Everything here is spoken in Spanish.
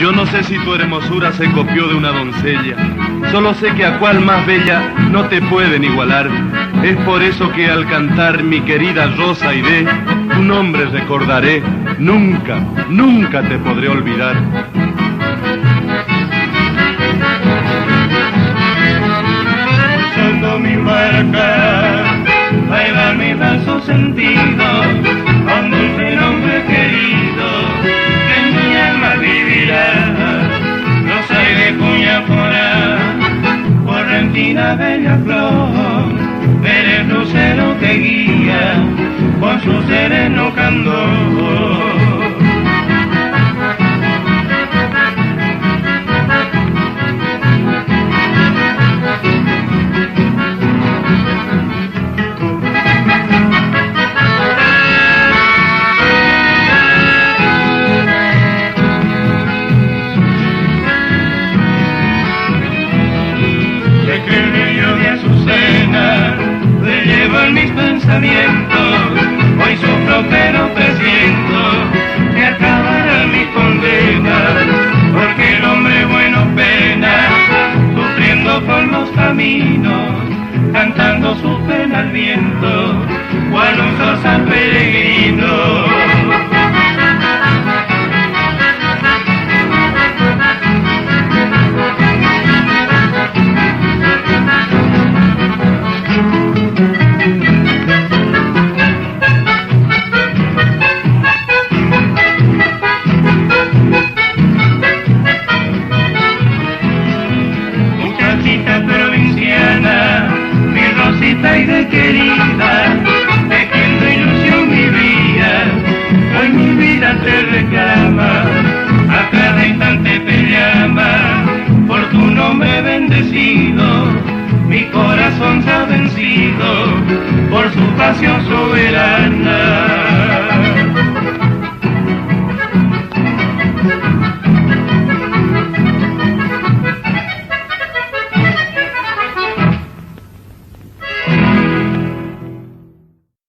Yo no sé si tu hermosura se copió de una doncella, solo sé que a cual más bella no te pueden igualar. Es por eso que al cantar mi querida Rosa Aide, tu nombre recordaré, nunca, nunca te podré olvidar. Cruzando mi barca, baila mi falso sentido, con dulce nombre querido, que en mi alma vivirá. Rosa Aide cuña fora, correntina bella flor, eres lucero que guía con su sereno candor. Mis pensamientos, hoy sufro pero presiento que acabará mi condena, porque el hombre bueno pena, sufriendo por los caminos, cantando su pena al viento, cual un zorzal peregrino. Aide querida, tejiendo ilusión mi vida, hoy mi vida te reclama, a cada instante te llama, por tu nombre bendecido, mi corazón se ha vencido, por su pasión soberana.